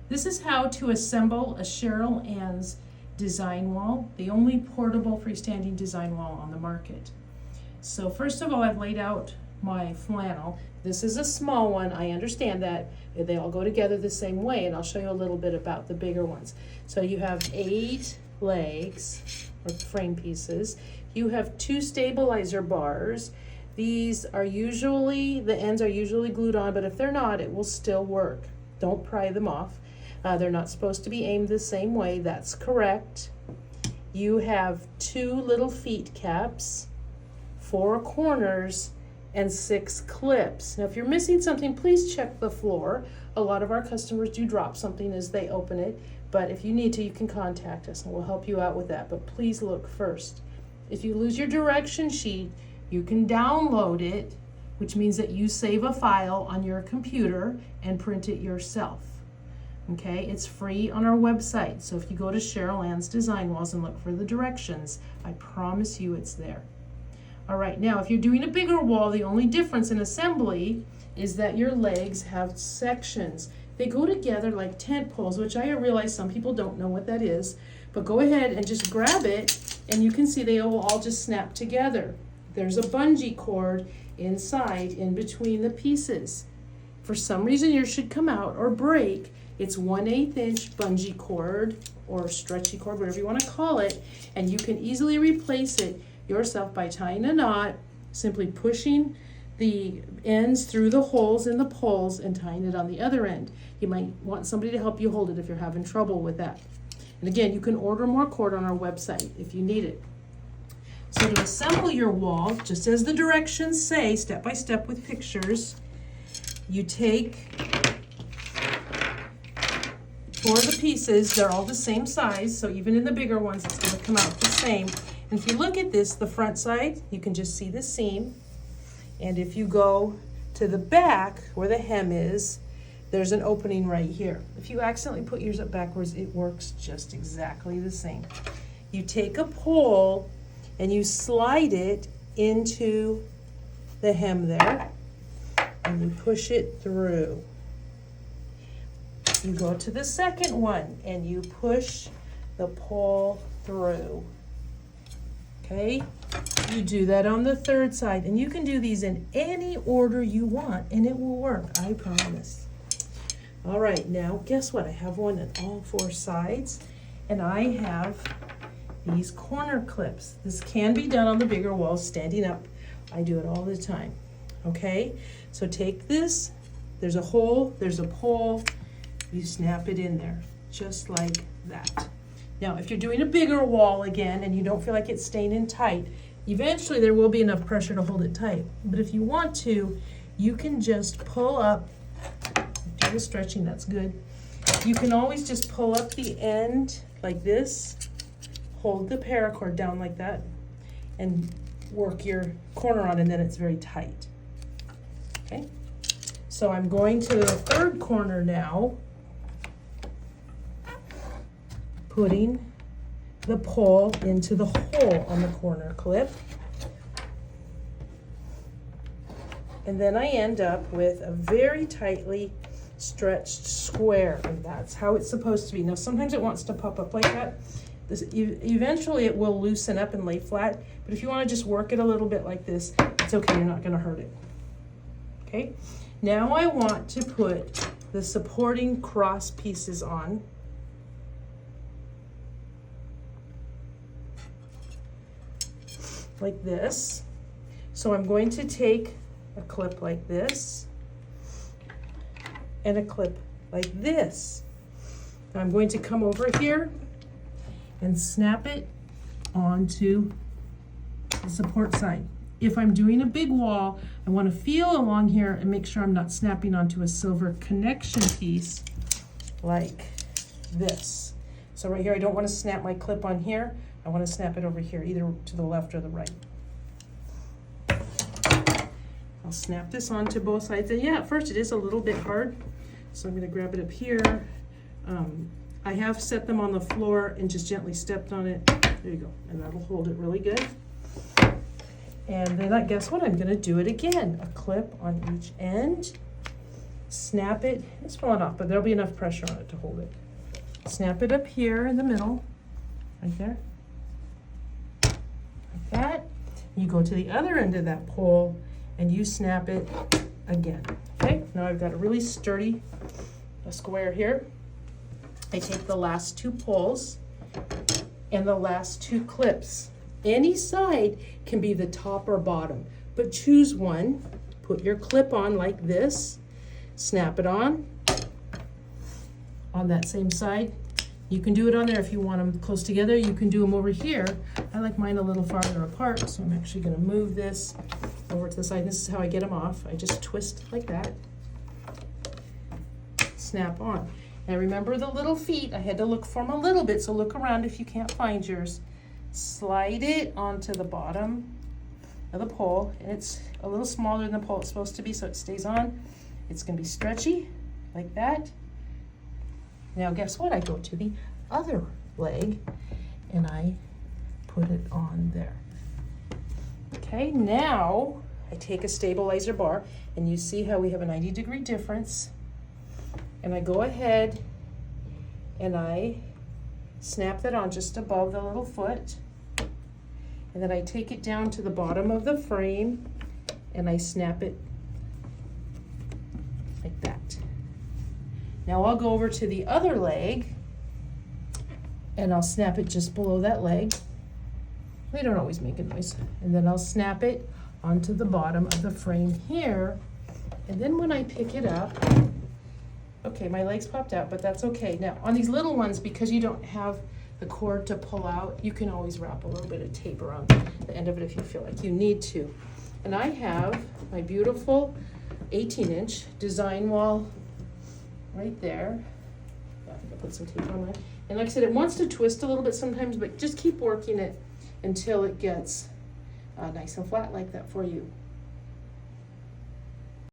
This is how to assemble a Cheryl Ann's design wall, the only portable freestanding design wall on the market. So first of all, I've laid out my flannel. This is a small one, I understand that. They all go together the same way, and I'll show you a little bit about the bigger ones. So you have 8 legs, or frame pieces. You have 2 stabilizer bars. These are usually, the ends are usually glued on, but if they're not, it will still work. Don't pry them off. They're not supposed to be aimed the same way, that's correct. You have 2 little feet caps, 4 corners, and 6 clips. Now if you're missing something, please check the floor. A lot of our customers do drop something as they open it, but if you need to, you can contact us and we'll help you out with that, but please look first. If you lose your direction sheet, you can download it, which means that you save a file on your computer and print it yourself. Okay, it's free on our website. So if you go to Cheryl Ann's Design Walls and look for the directions, I promise you it's there. All right, now if you're doing a bigger wall, the only difference in assembly is that your legs have sections. They go together like tent poles, which I realize some people don't know what that is, but go ahead and just grab it and you can see they will all just snap together. There's a bungee cord inside in between the pieces. For some reason yours should come out or break. It's 1/8 inch bungee cord or stretchy cord, whatever you want to call it, and you can easily replace it yourself by tying a knot, simply pushing the ends through the holes in the poles and tying it on the other end. You might want somebody to help you hold it if you're having trouble with that. And again, you can order more cord on our website if you need it. So to assemble your wall, just as the directions say, step by step with pictures, you take 4 of the pieces, they're all the same size, so even in the bigger ones, it's gonna come out the same. And if you look at this, the front side, you can just see the seam. And if you go to the back where the hem is, there's an opening right here. If you accidentally put yours up backwards, it works just exactly the same. You take a pole and you slide it into the hem there and you push it through. You go to the second one and you push the pole through. Okay, you do that on the third side, and you can do these in any order you want and it will work, I promise. All right, now guess what? I have one at all 4 sides, and I have these corner clips. This can be done on the bigger walls standing up. I do it all the time. Okay, so take this, there's a hole, there's a pole, you snap it in there, just like that. Now, if you're doing a bigger wall again and you don't feel like it's staying in tight, eventually there will be enough pressure to hold it tight. But if you want to, you can just pull up, do the stretching, that's good. You can always just pull up the end like this, hold the paracord down like that, and work your corner on, and then it's very tight. Okay, so I'm going to the third corner now, putting the pole into the hole on the corner clip. And then I end up with a very tightly stretched square, and that's how it's supposed to be. Now sometimes it wants to pop up like that. Eventually it will loosen up and lay flat, but if you want to just work it a little bit like this, it's okay, you're not going to hurt it. Okay, now I want to put the supporting cross pieces on. Like this. So I'm going to take a clip like this and a clip like this. And I'm going to come over here and snap it onto the support side. If I'm doing a big wall, I want to feel along here and make sure I'm not snapping onto a silver connection piece like this. So right here, I don't want to snap my clip on here. I want to snap it over here, either to the left or the right. I'll snap this onto both sides. And yeah, at first it is a little bit hard. So I'm going to grab it up here. I have set them on the floor and just gently stepped on it. There you go. And that'll hold it really good. And then guess what? I'm going to do it again. A clip on each end. snap it, it's falling off, but there'll be enough pressure on it to hold it. Snap it up here in the middle, right there, like that. You go to the other end of that pole and you snap it again. Okay, now I've got a really sturdy square here. I take the last two poles and the last two clips. Any side can be the top or bottom, but choose one. Put your clip on like this, snap it on that same side. You can do it on there if you want them close together. You can do them over here. I like mine a little farther apart, so I'm actually gonna move this over to the side. This is how I get them off. I just twist like that, snap on. Now remember the little feet, I had to look for them a little bit, so look around if you can't find yours. Slide it onto the bottom of the pole, and it's a little smaller than the pole it's supposed to be, so it stays on. It's gonna be stretchy, like that. Now guess what? I go to the other leg and I put it on there. Okay, now I take a stabilizer bar, and you see how we have a 90-degree difference, and I go ahead and I snap that on just above the little foot, and then I take it down to the bottom of the frame and I snap it like that. Now I'll go over to the other leg and I'll snap it just below that leg. They don't always make a noise. And then I'll snap it onto the bottom of the frame here. And then when I pick it up, okay, my legs popped out, but that's okay. Now on these little ones, because you don't have the cord to pull out, you can always wrap a little bit of tape around the end of it if you feel like you need to. And I have my beautiful 18-inch design wall right there. I think I put some tape on that. And like I said, it wants to twist a little bit sometimes, but just keep working it until it gets nice and flat like that for you.